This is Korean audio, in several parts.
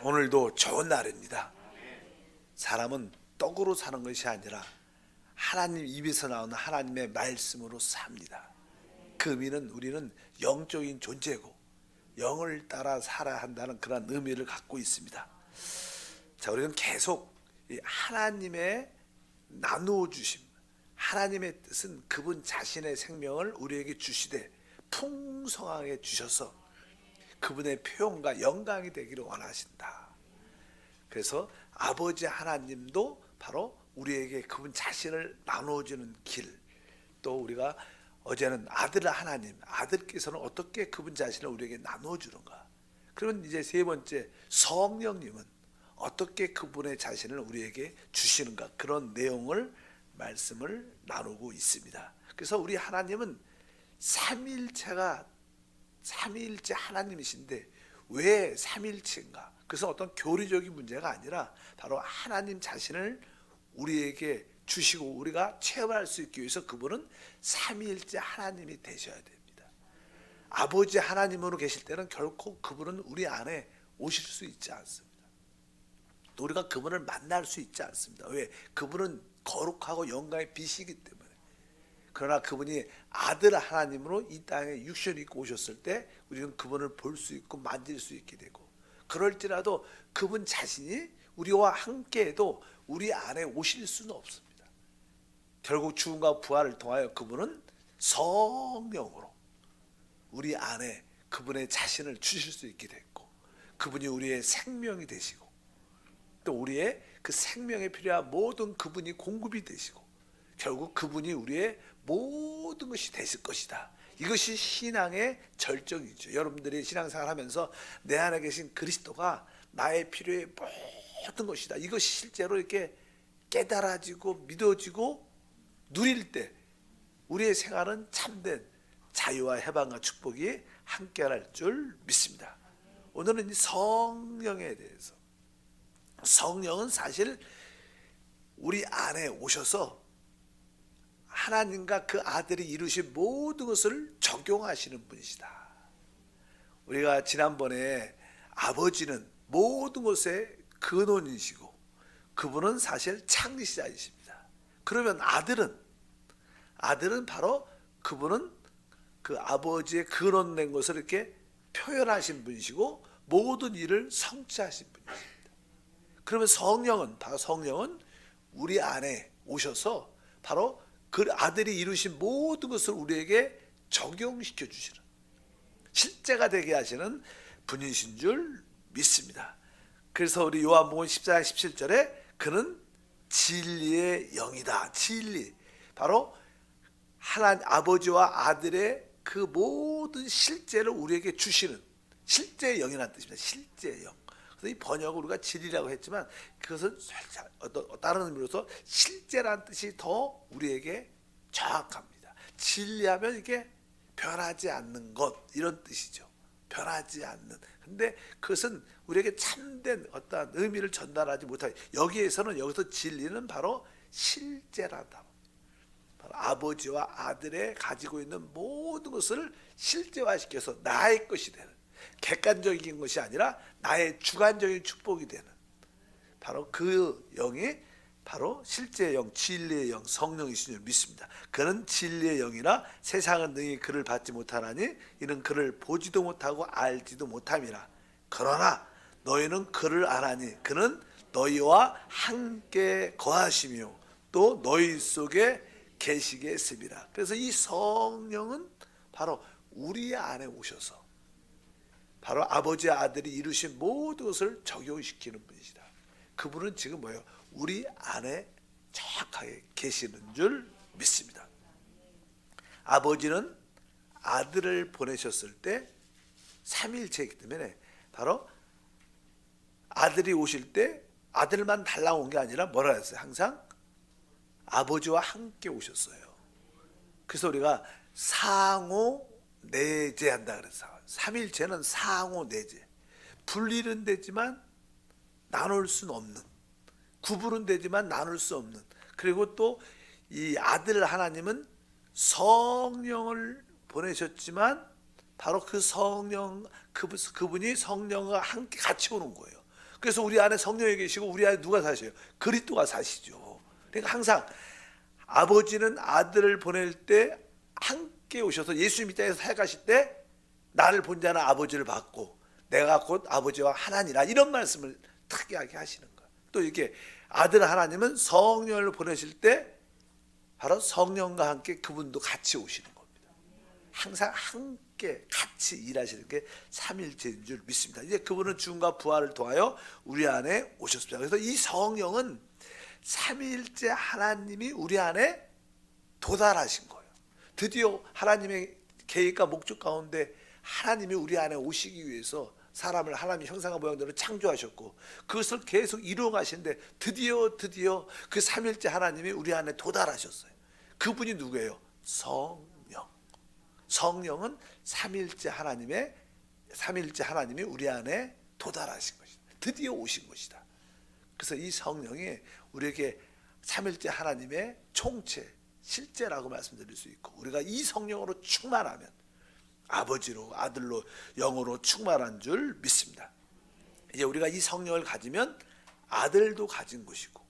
오늘도 좋은 날입니다. 사람은 떡으로 사는 것이 아니라 하나님 입에서 나오는 하나님의 말씀으로 삽니다. 그 의미는 우리는 영적인 존재고 영을 따라 살아야 한다는 그런 의미를 갖고 있습니다. 자, 우리는 계속 이 하나님의 나누어 주심, 하나님의 뜻은 그분 자신의 생명을 우리에게 주시되 풍성하게 주셔서 그분의 표현과 영광이 되기를 원하신다. 그래서 아버지 하나님도 바로 우리에게 그분 자신을 나누어주는 길, 또 우리가 어제는 아들 하나님, 아들께서는 어떻게 그분 자신을 우리에게 나누어주는가. 그러면 이제 세 번째, 성령님은 어떻게 그분의 자신을 우리에게 주시는가, 그런 내용을 말씀을 나누고 있습니다. 그래서 우리 하나님은 삼위일체 하나님이신데 왜 삼위일체인가? 그래서 어떤 교리적인 문제가 아니라 바로 하나님 자신을 우리에게 주시고 우리가 체험할 수 있기 위해서 그분은 삼위일체 하나님이 되셔야 됩니다. 아버지 하나님으로 계실 때는 결코 그분은 우리 안에 오실 수 있지 않습니다. 또 우리가 그분을 만날 수 있지 않습니다. 왜? 그분은 거룩하고 영광의 빛이기 때문에. 그러나 그분이 아들 하나님으로 이 땅에 육신을 입고 오셨을 때 우리는 그분을 볼 수 있고 만질 수 있게 되고, 그럴지라도 그분 자신이 우리와 함께해도 우리 안에 오실 수는 없습니다. 결국 죽음과 부활을 통하여 그분은 성령으로 우리 안에 그분의 자신을 주실 수 있게 됐고, 그분이 우리의 생명이 되시고, 또 우리의 그 생명에 필요한 모든 그분이 공급이 되시고, 결국 그분이 우리의 모든 것이 되실 것이다. 이것이 신앙의 절정이죠. 여러분들이 신앙생활 하면서 내 안에 계신 그리스도가 나의 필요의 모든 것이다, 이것이 실제로 이렇게 깨달아지고 믿어지고 누릴 때 우리의 생활은 참된 자유와 해방과 축복이 함께할 줄 믿습니다. 오늘은 이 성령에 대해서, 성령은 사실 우리 안에 오셔서 하나님과 그 아들이 이루신 모든 것을 적용하시는 분이시다. 우리가 지난번에 아버지는 모든 것의 근원이시고 그분은 사실 창시자이십니다. 그러면 아들은 바로 그분은 그 아버지의 근원된 것을 이렇게 표현하신 분이시고 모든 일을 성취하신 분이십니다. 그러면 성령은 우리 안에 오셔서 바로 그 아들이 이루신 모든 것을 우리에게 적용시켜 주시는, 실제가 되게 하시는 분이신 줄 믿습니다. 그래서 우리 요한복음 14장 17절에 그는 진리의 영이다. 진리, 바로 하나님 아버지와 아들의 그 모든 실제를 우리에게 주시는 실제의 영이라는 뜻입니다. 실제의 영. 그래서 이 번역을 우리가 진리라고 했지만 그것은 살짝 다른 의미로서 실제라는 뜻이 더 우리에게 정확합니다. 진리하면 이게 변하지 않는 것, 이런 뜻이죠. 변하지 않는. 근데 그것은 우리에게 참된 어떠한 의미를 전달하지 못하게, 여기서 진리는 바로 실제라다. 바로 아버지와 아들의 가지고 있는 모든 것을 실제화시켜서 나의 것이 되는, 객관적인 것이 아니라 나의 주관적인 축복이 되는, 바로 그 영이 바로 실제의 영, 진리의 영, 성령이신 줄 믿습니다. 그는 진리의 영이라 세상은 능히 그를 받지 못하나니 이는 그를 보지도 못하고 알지도 못함이라. 그러나 너희는 그를 아나니 그는 너희와 함께 거하시며 또 너희 속에 계시게 했습니다. 그래서 이 성령은 바로 우리 안에 오셔서 바로 아버지 아들이 이루신 모든 것을 적용시키는 분이시다. 그분은 지금 뭐예요? 우리 안에 정확하게 계시는 줄 믿습니다. 아버지는 아들을 보내셨을 때 삼위일체이기 때문에 바로 아들이 오실 때 아들만 달라고 온 게 아니라 뭐라 했어요? 항상 아버지와 함께 오셨어요. 그래서 우리가 상호내재한다 그랬어요. 삼위일체는 상호내재. 분리는 되지만 나눌 수는 없는, 구분은 되지만 나눌 수 없는. 그리고 또 이 아들 하나님은 성령을 보내셨지만 바로 그 성령, 그분이 성령과 함께 같이 오는 거예요. 그래서 우리 안에 성령이 계시고 우리 안에 누가 사셔요? 그리스도가 사시죠. 그러니까 항상 아버지는 아들을 보낼 때 함께 오셔서 예수님 이 땅에서 살아가실 때 나를 본 자는 아버지를 받고 내가 곧 아버지와 하나니라, 이런 말씀을 특이하게 하시는 거예요. 또 이렇게 아들 하나님은 성령을 보내실 때 바로 성령과 함께 그분도 같이 오시는 겁니다. 항상 함께 같이 일하시는 게 삼일체인 줄 믿습니다. 이제 그분은 죽음과 부활을 통하여 우리 안에 오셨습니다. 그래서 이 성령은 삼일째 하나님이 우리 안에 도달하신 거예요. 드디어 하나님의 계획과 목적 가운데 하나님이 우리 안에 오시기 위해서 사람을 하나님의 형상과 모양대로 창조하셨고 그것을 계속 이루어가시는데 드디어 그 삼일째 하나님이 우리 안에 도달하셨어요. 그분이 누구예요? 성령. 성령은 삼일째 하나님이 우리 안에 도달하신 것이다. 드디어 오신 것이다. 그래서 이 성령이 우리에게 삼일째 하나님의 총체, 실제라고 말씀드릴 수 있고, 우리가 이 성령으로 충만하면 아버지로, 아들로, 영으로 충만한 줄 믿습니다. 이제 우리가 이 성령을 가지면 아들도 가진 것이고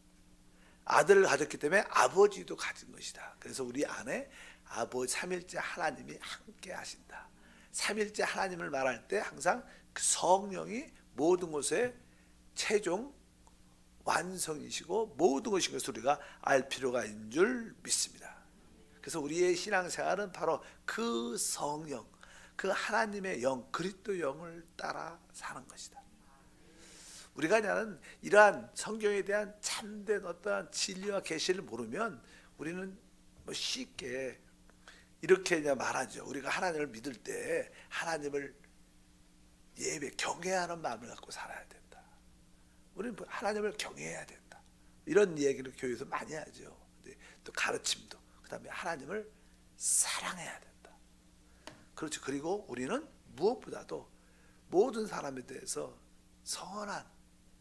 아들을 가졌기 때문에 아버지도 가진 것이다. 그래서 우리 안에 아버지 삼일째 하나님이 함께 하신다. 삼일째 하나님을 말할 때 항상 그 성령이 모든 것의 최종 완성이시고 모든 것인 것을 우리가 알 필요가 있는 줄 믿습니다. 그래서 우리의 신앙생활은 바로 그 성령, 그 하나님의 영, 그리스도 영을 따라 사는 것이다. 우리가 그냥 이러한 성경에 대한 참된 어떠한 진리와 계시를 모르면 우리는 뭐 쉽게 이렇게 그냥 말하죠. 우리가 하나님을 믿을 때 하나님을 예배, 경외하는 마음을 갖고 살아야 된다. 우리는 하나님을 경외해야 된다. 이런 얘기를 교회에서 많이 하죠. 또 가르침도. 그 다음에 하나님을 사랑해야 된다. 그렇죠. 그리고 우리는 무엇보다도 모든 사람에 대해서 선한,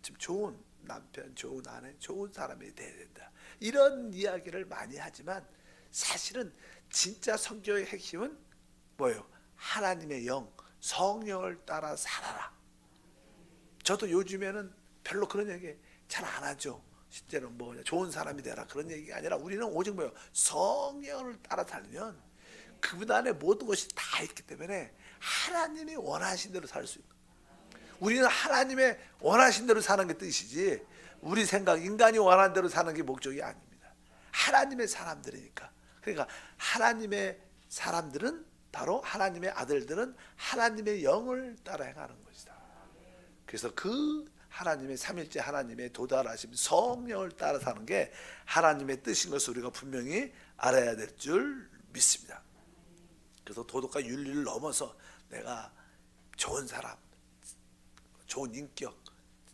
좀 좋은 남편, 좋은 아내, 좋은 사람이 돼야 된다. 이런 이야기를 많이 하지만 사실은 진짜 성경의 핵심은 뭐예요? 하나님의 영, 성령을 따라 살아라. 저도 요즘에는 별로 그런 얘기 잘 안 하죠. 실제로 뭐 좋은 사람이 되라 그런 얘기가 아니라 우리는 오직 뭐예요? 성령을 따라 살면 그분 안에 모든 것이 다 있기 때문에 하나님이 원하신 대로 살 수 있는. 우리는 하나님의 원하신 대로 사는 게 뜻이지 우리 생각, 인간이 원하는 대로 사는 게 목적이 아닙니다. 하나님의 사람들이니까. 그러니까 하나님의 사람들은 바로 하나님의 아들들은 하나님의 영을 따라 행하는 것이다. 그래서 그 하나님의 삼일째 하나님의 도달하신 성령을 따라 사는 게 하나님의 뜻인 것을 우리가 분명히 알아야 될 줄 믿습니다. 그래서 도덕과 윤리를 넘어서 내가 좋은 사람, 좋은 인격,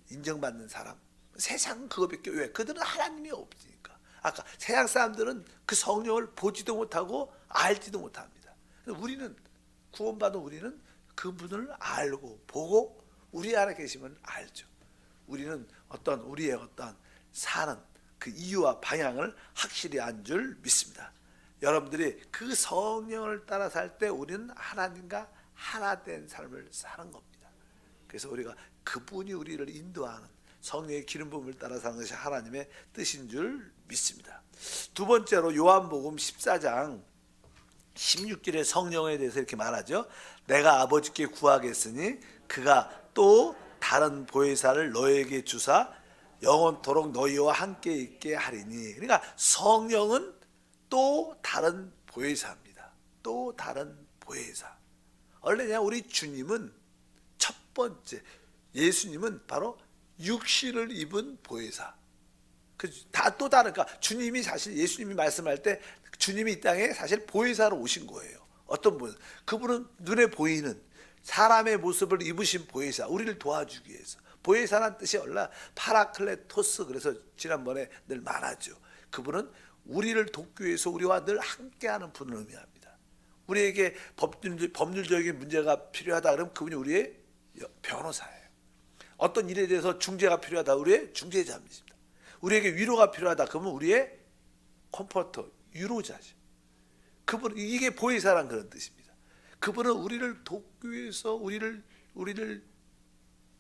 인정받는 사람, 세상은 그거밖에. 왜? 그들은 하나님이 없으니까. 아까 세상 사람들은 그 성령을 보지도 못하고 알지도 못합니다. 우리는 구원받은 우리는 그분을 알고 보고 우리 안에 계시면 알죠. 우리는 우리의 어떤 사는 그 이유와 방향을 확실히 안 줄 믿습니다. 여러분들이 그 성령을 따라 살 때 우리는 하나님과 하나 된 삶을 사는 겁니다. 그래서 우리가 그분이 우리를 인도하는 성령의 기름 부음을 따라 사는 것이 하나님의 뜻인 줄 믿습니다. 두 번째로 요한복음 14장 16절의 성령에 대해서 이렇게 말하죠. 내가 아버지께 구하겠으니 그가 또 다른 보혜사를 너에게 주사 영원토록 너희와 함께 있게 하리니. 그러니까 성령은 또 다른 보혜사입니다. 또 다른 보혜사. 원래 그냥 우리 주님은 첫 번째, 예수님은 바로 육신을 입은 보혜사. 다 또 다른, 그러니까 주님이 사실 예수님이 말씀할 때 주님이 이 땅에 사실 보혜사로 오신 거예요. 어떤 분? 그분은 눈에 보이는 사람의 모습을 입으신 보혜사, 우리를 도와주기 위해서. 보혜사란 뜻이 원래 파라클레토스, 그래서 지난번에 늘 말하죠. 그분은 우리를 돕기 위해서 우리와 늘 함께하는 분을 의미합니다. 우리에게 법률적인 문제가 필요하다 그러면 그분이 우리의 변호사예요. 어떤 일에 대해서 중재가 필요하다, 우리의 중재자입니다. 우리에게 위로가 필요하다 그러면 우리의 컴포터, 위로자죠. 그분, 이게 보혜사란 그런 뜻입니다. 그분은 우리를 돕기 위해서 우리를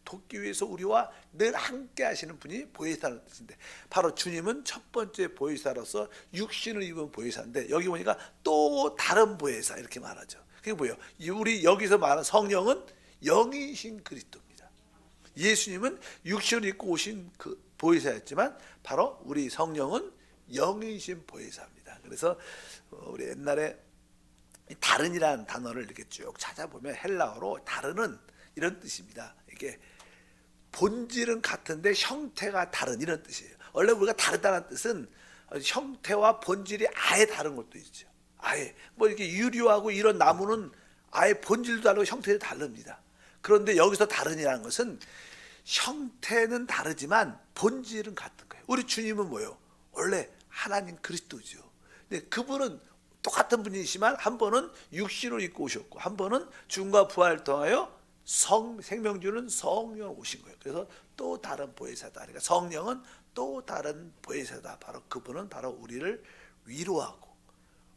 돕기 위해서 우리와 늘 함께 하시는 분이 보혜사라는 뜻인데, 바로 주님은 첫 번째 보혜사로서 육신을 입은 보혜사인데, 여기 보니까 또 다른 보혜사 이렇게 말하죠. 그게 뭐예요? 우리 여기서 말하는 성령은 영이신 그리스도입니다. 예수님은 육신을 입고 오신 그 보혜사였지만 바로 우리 성령은 영이신 보혜사입니다. 그래서 우리 옛날에 다른이라는 단어를 이렇게 쭉 찾아보면 헬라어로 다른은 이런 뜻입니다. 이게 본질은 같은데 형태가 다른, 이런 뜻이에요. 원래 우리가 다르다는 뜻은 형태와 본질이 아예 다른 것도 있죠. 아예 뭐 이렇게 유리하고 이런 나무는 아예 본질도 다르고 형태도 다릅니다. 그런데 여기서 다른이라는 것은 형태는 다르지만 본질은 같은 거예요. 우리 주님은 뭐예요? 원래 하나님 그리스도죠. 근데 그분은 똑같은 분이시지만 한 번은 육신을 입고 오셨고 한 번은 죽음과 부활을 통하여 생명 주는 성령으로 오신 거예요. 그래서 또 다른 보혜사다. 그러니까 성령은 또 다른 보혜사다. 바로 그분은 바로 우리를 위로하고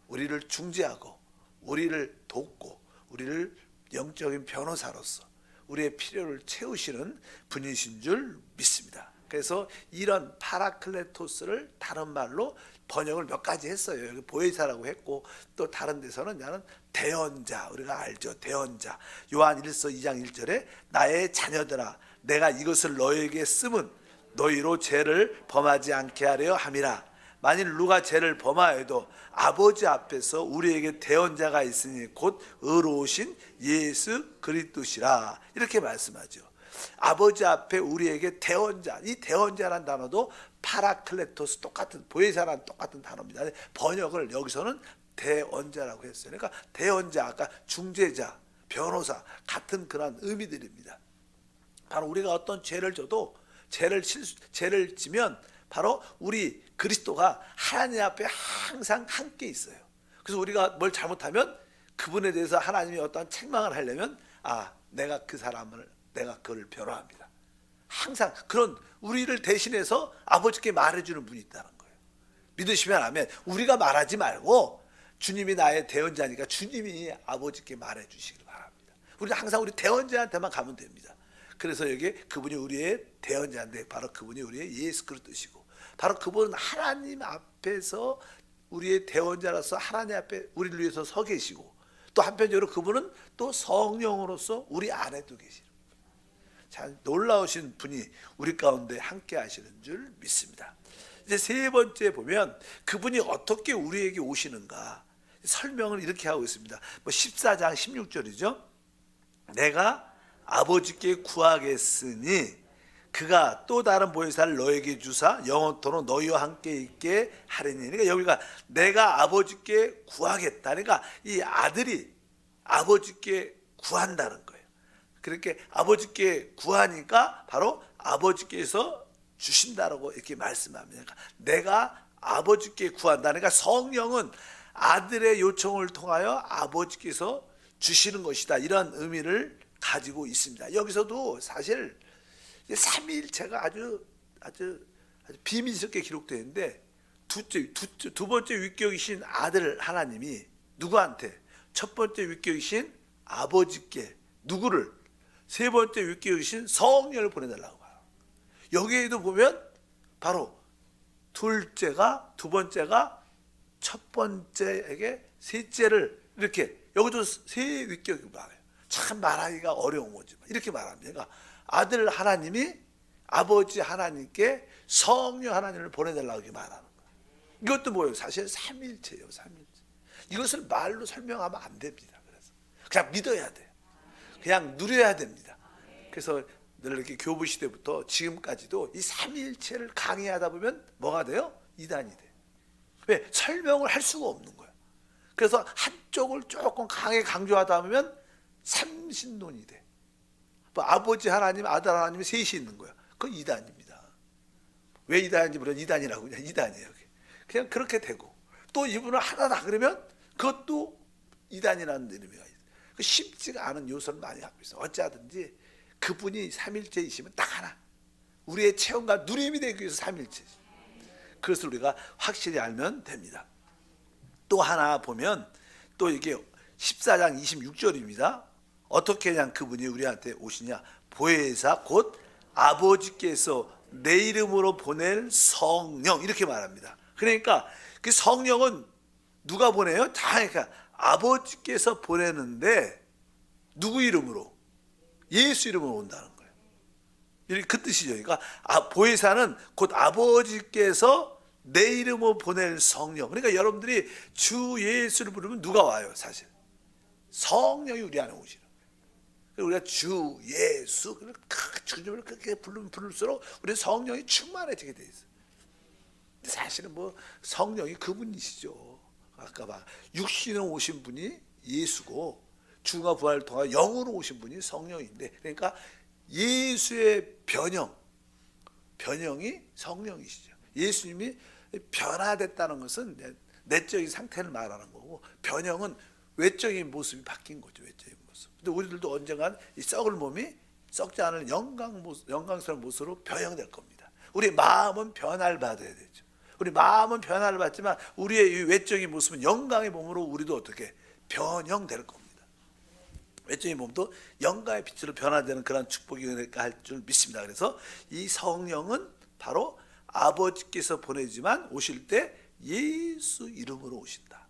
우리를 중재하고 우리를 돕고 우리를 영적인 변호사로서 우리의 필요를 채우시는 분이신 줄 믿습니다. 그래서 이런 파라클레토스를 다른 말로 번역을 몇 가지 했어요. 여기 보혜사라고 했고 또 다른 데서는 나는 대언자, 우리가 알죠. 대언자. 요한 1서 2장 1절에 나의 자녀들아 내가 이것을 너에게 쓰면 너희로 죄를 범하지 않게 하려 함이라. 만일 누가 죄를 범하여도 아버지 앞에서 우리에게 대언자가 있으니 곧 의로우신 예수 그리스도시라. 이렇게 말씀하죠. 아버지 앞에 우리에게 대언자, 이 대언자라는 단어도 파라클레토스, 똑같은 보혜사라는 똑같은 단어입니다. 번역을 여기서는 대언자라고 했어요. 그러니까 대언자, 아까 중재자, 변호사 같은 그런 의미들입니다. 바로 우리가 어떤 죄를 져도 죄를 지면 바로 우리 그리스도가 하나님 앞에 항상 함께 있어요. 그래서 우리가 뭘 잘못하면 그분에 대해서 하나님이 어떤 책망을 하려면 내가 그 사람을 내가 그를 변호합니다. 항상 그런 우리를 대신해서 아버지께 말해주는 분이 있다는 거예요. 믿으시면 아멘. 우리가 말하지 말고 주님이 나의 대언자니까 주님이 아버지께 말해주시길 바랍니다. 우리는 항상 우리 대언자한테만 가면 됩니다. 그래서 여기 그분이 우리의 대언자인데 바로 그분이 우리의 예수 그리스도시고 바로 그분은 하나님 앞에서 우리의 대언자로서 하나님 앞에 우리를 위해서 서 계시고 또 한편적으로 그분은 또 성령으로서 우리 안에도 계시는 참 놀라우신 분이 우리 가운데 함께 하시는 줄 믿습니다. 이제 세 번째 보면 그분이 어떻게 우리에게 오시는가 설명을 이렇게 하고 있습니다. 14장 16절이죠. 내가 아버지께 구하겠으니 그가 또 다른 보혜사를 너에게 주사 영원토록 너희와 함께 있게 하리니. 그러니까 여기가 내가 아버지께 구하겠다. 그러니까 이 아들이 아버지께 구한다는 거예요. 그렇게 아버지께 구하니까 바로 아버지께서 주신다라고 이렇게 말씀합니다. 그러니까 내가 아버지께 구한다. 그러니까 성령은 아들의 요청을 통하여 아버지께서 주시는 것이다. 이런 의미를 가지고 있습니다. 여기서도 사실 삼위일체가 아주 비밀스럽게 기록되어 있는데 두 번째 위격이신 아들 하나님이 누구한테? 첫 번째 위격이신 아버지께 누구를? 세 번째 위격이신 성령을 보내달라고 봐요. 여기에도 보면 바로 두 번째가 첫 번째에게 셋째를 이렇게 여기도 세 위격이 말해요. 참 말하기가 어려운 거지. 이렇게 말합니다. 그러니까 아들 하나님이 아버지 하나님께 성령 하나님을 보내달라고 이렇게 말하는 거예요. 이것도 뭐예요? 사실 삼일체예요. 삼일체. 이것을 말로 설명하면 안 됩니다. 그래서 그냥 믿어야 돼요. 그냥 누려야 됩니다. 그래서 늘 이렇게 교부 시대부터 지금까지도 이 삼일체를 강의하다 보면 뭐가 돼요? 이단이 돼요. 왜? 설명을 할 수가 없는 거예요. 그래서 한쪽을 조금 강하게 강조하다 보면 삼신론이 돼. 아버지 하나님, 아들 하나님이 셋이 있는 거야. 그건 이단입니다. 왜 이단인지 모르면 이단이라고 그냥 이단이에요. 그냥 그렇게 되고 또 이분은 하나다 그러면 그것도 이단이라는 의미가 있어요. 쉽지가 않은 요소를 많이 갖고 있어요. 어찌하든지 그분이 삼일체이시면 딱 하나. 우리의 체험과 누림이 되기 위해서 삼일체지. 그것을 우리가 확실히 알면 됩니다. 또 하나 보면 또 이게 14장 26절입니다. 어떻게 그냥 그분이 우리한테 오시냐? 보혜사 곧 아버지께서 내 이름으로 보낼 성령 이렇게 말합니다. 그러니까 그 성령은 누가 보내요? 다 그러니까 아버지께서 보내는데 누구 이름으로? 예수 이름으로 온다는 거예요. 이렇게 그 뜻이죠. 그러니까 보혜사는 곧 아버지께서 내 이름으로 보낼 성령. 그러니까 여러분들이 주 예수를 부르면 누가 와요? 사실 성령이 우리 안에 오시는 거예요. 우리가 주 예수 주님을 그렇게 부르면 부를수록 우리 성령이 충만해지게 돼 있어요. 사실은 뭐 성령이 그분이시죠. 아까 막 육신으로 오신 분이 예수고 죽음과 부활을 통해 영으로 오신 분이 성령인데, 그러니까 예수의 변형이 성령이시죠. 예수님이 변화됐다는 것은 내적인 상태를 말하는 거고, 변형은 외적인 모습이 바뀐 거죠. 외적인 모습. 근데 우리들도 언젠간 이 썩을 몸이 썩지 않은 영광스러운 모습으로 변형될 겁니다. 우리 마음은 변화를 받아야 되죠. 우리 마음은 변화를 받지만 우리의 이 외적인 모습은 영광의 몸으로 우리도 어떻게 변형될 겁니다. 외적인 몸도 영광의 빛으로 변화되는 그런 축복이 할 줄 믿습니다. 그래서 이 성령은 바로 아버지께서 보내지만 오실 때 예수 이름으로 오신다.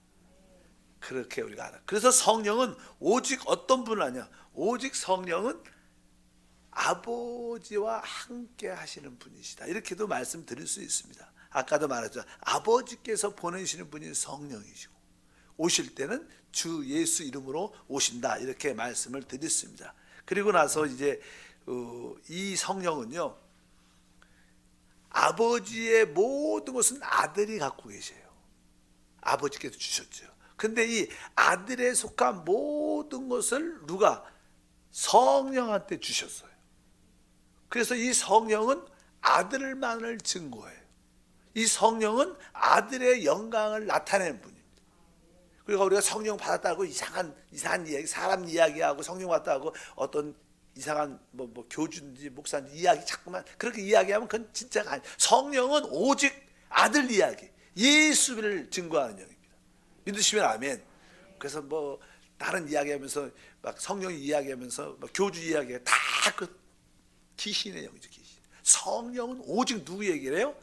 그렇게 우리가 알아. 그래서 성령은 오직 어떤 분을 아냐? 오직 성령은 아버지와 함께 하시는 분이시다. 이렇게도 말씀드릴 수 있습니다. 아까도 말했죠. 아버지께서 보내시는 분이 성령이시고 오실 때는 주 예수 이름으로 오신다. 이렇게 말씀을 드렸습니다. 그리고 나서 이제 이 성령은요, 아버지의 모든 것은 아들이 갖고 계세요. 아버지께서 주셨죠. 근데 이 아들에 속한 모든 것을 누가? 성령한테 주셨어요. 그래서 이 성령은 아들만을 증거해요. 이 성령은 아들의 영광을 나타내는 분입니다. 그러니까 우리가 성령 받았다고 이상한 이야기, 사람 이야기하고 성령 받았다고 어떤 이상한 뭐 교주인지 목사인지 이야기 자꾸만 그렇게 이야기하면 그건 진짜가 아니에요. 성령은 오직 아들 이야기, 예수를 증거하는 영입니다. 믿으시면 아멘. 그래서 뭐 다른 이야기하면서 막 성령 이야기하면서 막 교주 이야기가 다 그 귀신의 영이죠. 귀신. 성령은 오직 누구 얘기를 해요?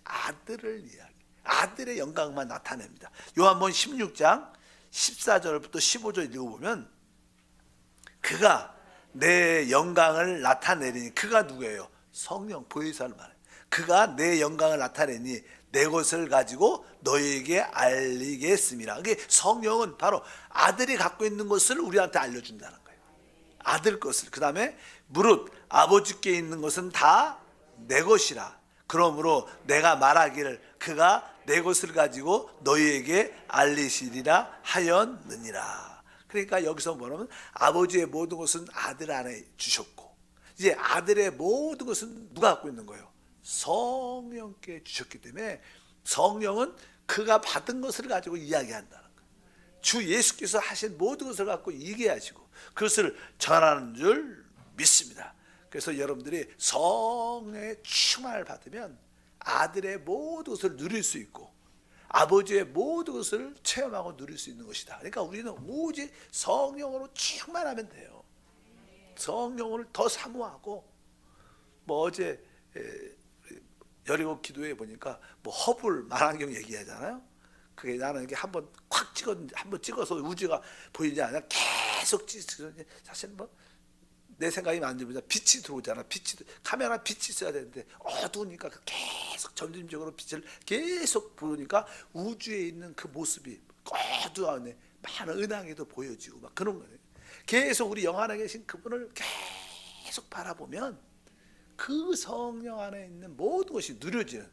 아들을 이야기, 아들의 영광만 나타냅니다. 요한복음 16장 14절부터 15절 읽어보면 그가 내 영광을 나타내리니, 그가 누구예요? 성령, 보혜사를 말해요. 그가 내 영광을 나타내니 내 것을 가지고 너희에게 알리겠습니다. 그게 성령은 바로 아들이 갖고 있는 것을 우리한테 알려준다는 거예요. 아들 것을. 그 다음에 무릇 아버지께 있는 것은 다 내 것이라. 그러므로 내가 말하기를 그가 내 것을 가지고 너희에게 알리시리라 하였느니라. 그러니까 여기서 뭐냐면 아버지의 모든 것은 아들 안에 주셨고, 이제 아들의 모든 것은 누가 갖고 있는 거예요? 성령께 주셨기 때문에 성령은 그가 받은 것을 가지고 이야기한다는 거예요. 주 예수께서 하신 모든 것을 갖고 얘기하시고 그것을 전하는 줄 믿습니다. 그래서 여러분들이 성령의 충만을 받으면 아들의 모든 것을 누릴 수 있고 아버지의 모든 것을 체험하고 누릴 수 있는 것이다. 그러니까 우리는 오직 성령으로 충만하면 돼요. 성령을 더 사모하고, 뭐 어제 여리고 기도회 보니까 뭐 허블 만안경 얘기하잖아요. 그게 나는 이게 한번 찍어서 우주가 보이지 않냐, 계속 찍어. 사실 뭐 내 생각이 맞습니다. 빛이 들어오잖아. 카메라 빛이 있어야 되는데 어두우니까 계속 점진적으로 빛을 계속 보니까 우주에 있는 그 모습이 어두운 많은 은하계도 보여지고 막 그런 거예요. 계속 우리 영 안에 계신 그분을 계속 바라보면 그 성령 안에 있는 모든 것이 누려지는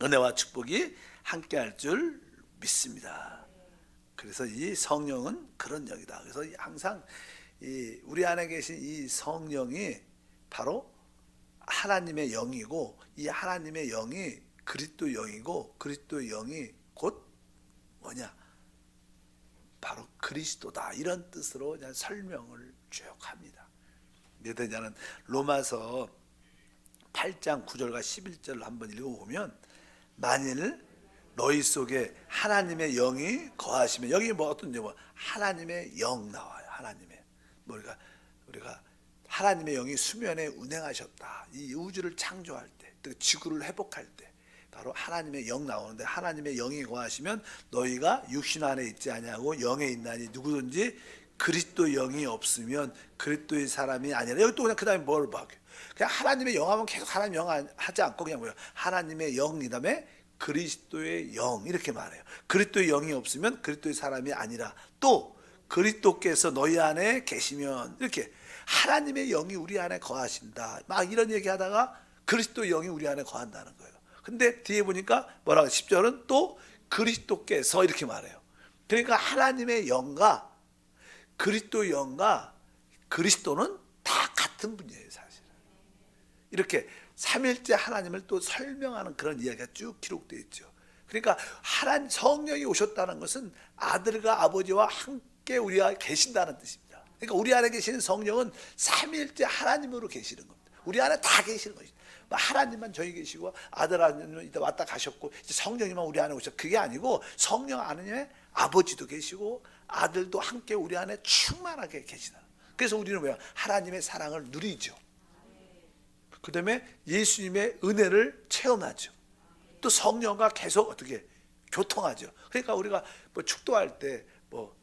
은혜와 축복이 함께할 줄 믿습니다. 그래서 이 성령은 그런 영이다. 그래서 항상 우리 안에 계신 이 성령이 바로 하나님의 영이고, 이 하나님의 영이 그리스도 영이고, 그리스도의 영이 곧 뭐냐? 바로 그리스도다. 이런 뜻으로 그냥 설명을 쭉 합니다. 예대자는 로마서 8장 9절과 11절을 한번 읽어보면, 만일 너희 속에 하나님의 영이 거하시면, 여기 뭐 어떤 뭐 하나님의 영 나와요. 하나님의 우리가 하나님의 영이 수면에 운행하셨다. 이 우주를 창조할 때, 또 지구를 회복할 때 바로 하나님의 영 나오는데, 하나님의 영이 거하시면 너희가 육신 안에 있지 아니하고 영에 있나니 누구든지 그리스도 영이 없으면 그리스도의 사람이 아니라. 여기 또 그냥 그 다음에 뭘 봐? 그냥 하나님의 영 하면 계속 하나님 영 하지 않고 그냥 뭐예요? 하나님의 영, 그 다음에 그리스도의 영, 이렇게 말해요. 그리스도의 영이 없으면 그리스도의 사람이 아니라, 또 그리스도께서 너희 안에 계시면, 이렇게 하나님의 영이 우리 안에 거하신다, 막 이런 얘기하다가 그리스도의 영이 우리 안에 거한다는 거예요. 근데 뒤에 보니까 뭐라고, 10절은 또 그리스도께서, 이렇게 말해요. 그러니까 하나님의 영과 그리스도의 영과 그리스도는 다 같은 분이에요, 사실은. 이렇게 삼일째 하나님을 또 설명하는 그런 이야기가 쭉 기록되어 있죠. 그러니까 성령이 오셨다는 것은 아들과 아버지와 함께 우리와 계신다는 뜻입니다. 그러니까 우리 안에 계시는 성령은 삼일째 하나님으로 계시는 겁니다. 우리 안에 다 계시는 것이죠. 하나님만 저희 계시고 아들 하나님은 이따 왔다 가셨고 이제 성령님만 우리 안에 오셨, 그게 아니고 성령 안에 아버지도 계시고 아들도 함께 우리 안에 충만하게 계시다. 그래서 우리는 뭐야? 하나님의 사랑을 누리죠. 그 다음에 예수님의 은혜를 체험하죠. 또 성령과 계속 어떻게 교통하죠. 그러니까 우리가 뭐 축도할 때 뭐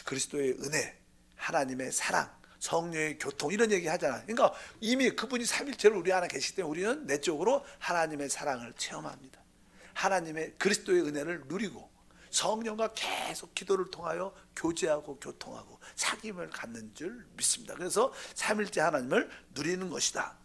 그리스도의 은혜, 하나님의 사랑, 성령의 교통, 이런 얘기 하잖아요. 그러니까 이미 그분이 삼일체로 우리 안에 계시기 때문에 우리는 내적으로 하나님의 사랑을 체험합니다. 하나님의 그리스도의 은혜를 누리고 성령과 계속 기도를 통하여 교제하고 교통하고 사귐을 갖는 줄 믿습니다. 그래서 삼일째 하나님을 누리는 것이다.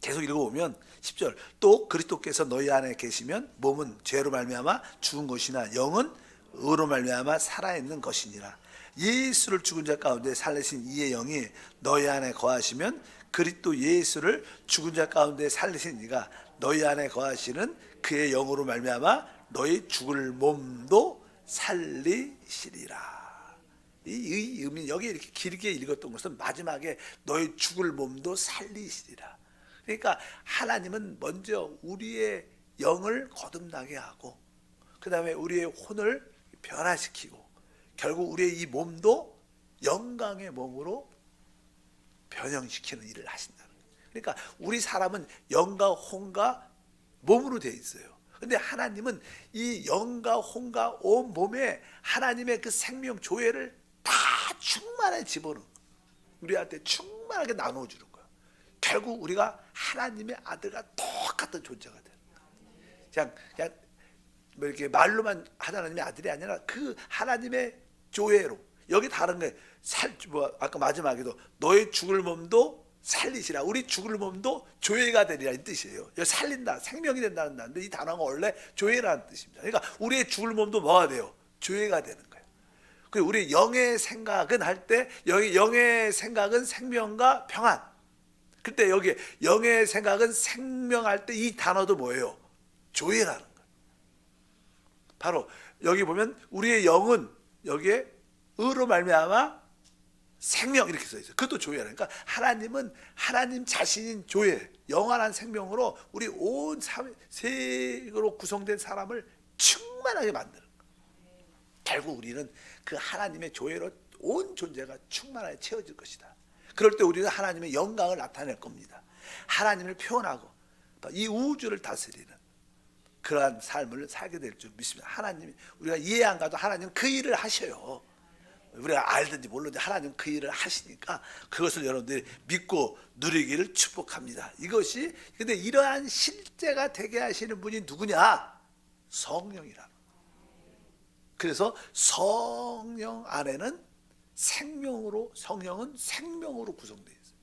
계속 읽어보면 10절, 또 그리스도께서 너희 안에 계시면 몸은 죄로 말미암아 죽은 것이나 영은 의로 말미암아 살아있는 것이니라. 예수를 죽은 자 가운데 살리신 이의 영이 너희 안에 거하시면 그리스도 예수를 죽은 자 가운데 살리신 이가 너희 안에 거하시는 그의 영으로 말미암아 너희 죽을 몸도 살리시리라. 이 의미, 여기 이렇게 길게 읽었던 것은 마지막에 너희 죽을 몸도 살리시리라. 그러니까 하나님은 먼저 우리의 영을 거듭나게 하고 그 다음에 우리의 혼을 변화시키고 결국 우리의 이 몸도 영광의 몸으로 변형시키는 일을 하신다는 거예요. 그러니까 우리 사람은 영과 혼과 몸으로 되어 있어요. 근데 하나님은 이 영과 혼과 온 몸에 하나님의 그 생명 조회를 다 충만하게 집어넣은 거예요. 우리한테 충만하게 나눠주는 거예요. 결국 우리가 하나님의 아들과 똑같은 존재가 되는 거예요. 그냥 뭐 이렇게 말로만 하나님의 아들이 아니라 그 하나님의 조회로. 여기 다른 게 아까 마지막에도 너의 죽을 몸도 살리시라. 우리 죽을 몸도 조회가 되리라, 이 뜻이에요. 살린다, 생명이 된다는 단어인데 이 단어가 원래 조회라는 뜻입니다. 그러니까 우리의 죽을 몸도 뭐가 돼요? 조회가 되는 거예요. 그리고 우리 영의 생각은 할 때 여기 영의 생각은 생명과 평안. 그때 여기 영의 생각은 생명할 때 이 단어도 뭐예요? 조회라는 거예요. 바로 여기 보면 우리의 영은 여기에 의로 말미암아 생명, 이렇게 써 있어요. 그것도 조회라. 그러니까 하나님은 하나님 자신인 조회, 영원한 생명으로 우리 온 세계로 구성된 사람을 충만하게 만드는 거예요. 결국 우리는 그 하나님의 조회로 온 존재가 충만하게 채워질 것이다. 그럴 때 우리는 하나님의 영광을 나타낼 겁니다. 하나님을 표현하고 이 우주를 다스리는 그러한 삶을 살게 될 줄 믿습니다. 하나님이 우리가 이해 안 가도 하나님 그 일을 하셔요. 우리가 알든지 모르든지 하나님 그 일을 하시니까 그것을 여러분들이 믿고 누리기를 축복합니다. 이것이 근데 이러한 실제가 되게 하시는 분이 누구냐? 성령이라. 그래서 성령 안에는 생명으로, 성령은 생명으로 구성되어 있어요.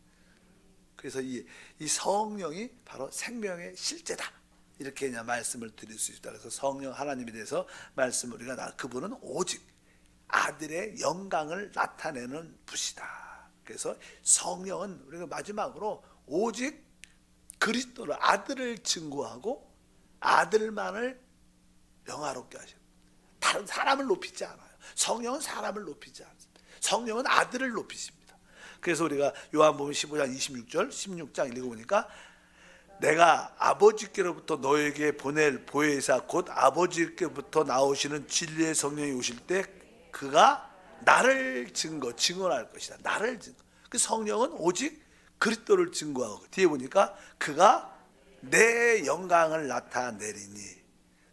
그래서 이 성령이 바로 생명의 실제다. 이렇게 그냥 말씀을 드릴 수 있다. 그래서 성령 하나님에 대해서 말씀 우리가 그분은 오직 아들의 영광을 나타내는 분이다. 그래서 성령은 우리가 마지막으로 오직 그리스도를, 아들을 증거하고 아들만을 영화롭게 하십니다. 다른 사람을 높이지 않아요. 성령은 사람을 높이지 않습니다. 성령은 아들을 높이십니다. 그래서 우리가 요한복음 15장 26절 16장 읽어보니까 내가 아버지께로부터 너에게 보낼 보혜사 곧 아버지께로부터 나오시는 진리의 성령이 오실 때 그가 나를 증언할 것이다. 나를 증거. 그 성령은 오직 그리스도를 증거하고, 뒤에 보니까 그가 내 영광을 나타내리니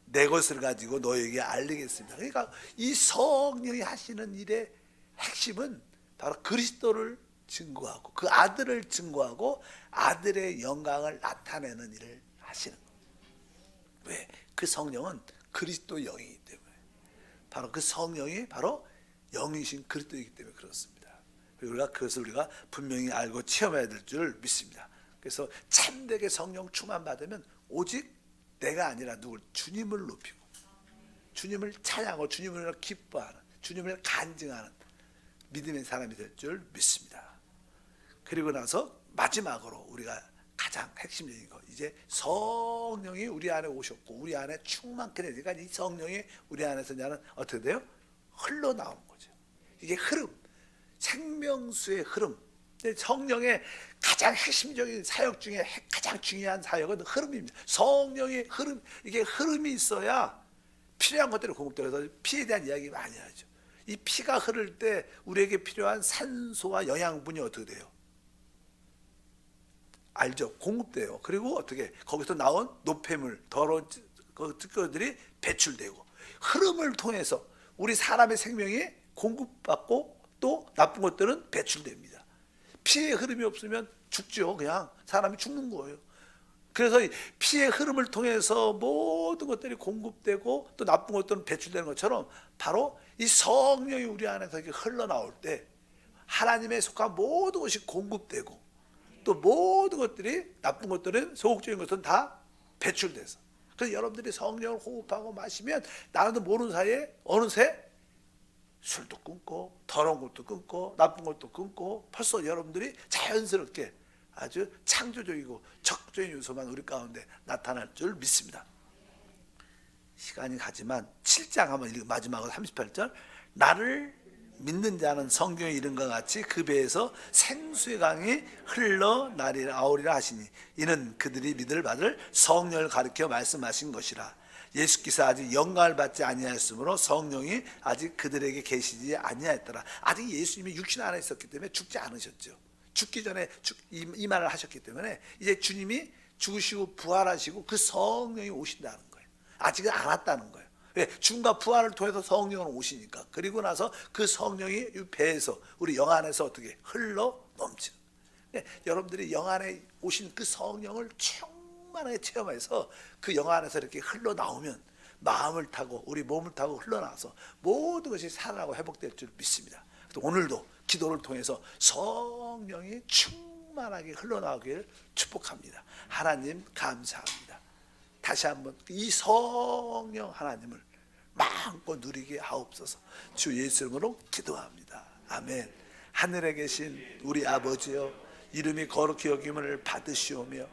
내 것을 가지고 너에게 알리겠습니다. 그러니까 이 성령이 하시는 일의 핵심은 바로 그리스도를 증거하고 그 아들을 증거하고 아들의 영광을 나타내는 일을 하시는 거예요. 왜? 그 성령은 그리스도 영이기 때문에, 바로 그 성령이 바로 영이신 그리스도이기 때문에 그렇습니다. 우리가 그것을 우리가 분명히 알고 체험해야 될 줄 믿습니다. 그래서 참되게 성령 충만 받으면 오직 내가 아니라 누굴? 주님을 높이고 주님을 찬양하고 주님을 기뻐하는, 주님을 간증하는 믿음의 사람이 될 줄 믿습니다. 그리고 나서 마지막으로 우리가 가장 핵심적인 거, 이제 성령이 우리 안에 오셨고 우리 안에 충만케 되니까 이 성령이 우리 안에서 나는 어떻게 돼요? 흘러나오는 거죠. 이게 흐름, 생명수의 흐름. 성령의 가장 핵심적인 사역 중에 가장 중요한 사역은 흐름입니다. 성령의 흐름, 이게 흐름이 있어야 필요한 것들이 공급돼서 피에 대한 이야기 많이 하죠. 이 피가 흐를 때 우리에게 필요한 산소와 영양분이 어떻게 돼요? 알죠? 공급돼요. 그리고 어떻게 거기서 나온 노폐물, 더러운 것들이 배출되고, 흐름을 통해서 우리 사람의 생명이 공급받고 또 나쁜 것들은 배출됩니다. 피의 흐름이 없으면 죽죠. 그냥 사람이 죽는 거예요. 그래서 피의 흐름을 통해서 모든 것들이 공급되고 또 나쁜 것들은 배출되는 것처럼 바로 이 성령이 우리 안에서 흘러나올 때 하나님의 속한 모든 것이 공급되고 또 모든 것들이, 나쁜 것들은, 소극적인 것은 다 배출돼서, 그래서 여러분들이 성령을 호흡하고 마시면 나도 모르는 사이에 어느새 술도 끊고 더러운 것도 끊고 나쁜 것도 끊고, 벌써 여러분들이 자연스럽게 아주 창조적이고 적극적인 요소만 우리 가운데 나타날 줄 믿습니다. 시간이 가지만 7장 한번 읽고 마지막으로 38절, 나를 믿는 자는 성경에 이른 것 같이 그 배에서 생수의 강이 흘러나오리라 하시니 이는 그들이 믿을 받을 성령을 가리켜 말씀하신 것이라. 예수께서 아직 영광을 받지 아니하였으므로 성령이 아직 그들에게 계시지 아니하였더라. 아직 예수님이 육신 안에 있었기 때문에 죽지 않으셨죠. 죽기 전에 이 말을 하셨기 때문에 이제 주님이 죽으시고 부활하시고 그 성령이 오신다는 거예요. 아직은 안 왔다는 거예요. 왜? 죽음과 부활을 통해서 성령은 오시니까. 그리고 나서 그 성령이 배에서 우리 영 안에서 어떻게 흘러 넘치는. 여러분들이 영 안에 오신 그 성령을 충만하게 체험해서 그 영 안에서 이렇게 흘러나오면 마음을 타고 우리 몸을 타고 흘러나와서 모든 것이 살아나고 회복될 줄 믿습니다. 오늘도 기도를 통해서 성령이 충만하게 흘러나오기를 축복합니다. 하나님 감사합니다. 다시 한번 이 성령 하나님을 마음껏 누리게 하옵소서. 주 예수 이름으로 기도합니다. 아멘. 하늘에 계신 우리 아버지여, 이름이 거룩히 여김을 받으시오며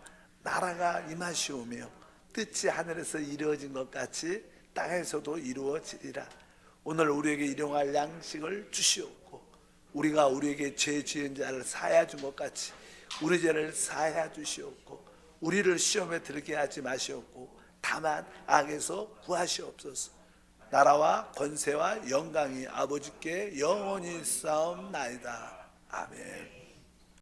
나라가 임하시오며 뜻이 하늘에서 이루어진 것 같이 땅에서도 이루어지리라. 오늘 우리에게 일용할 양식을 주시옵고 우리가 우리에게 죄 지은 자를 사하여 준 것 같이 우리 죄를 사하여 주시옵고 우리를 시험에 들게 하지 마시옵고 다만 악에서 구하시옵소서. 나라와 권세와 영광이 아버지께 영원히 싸움나이다. 아멘.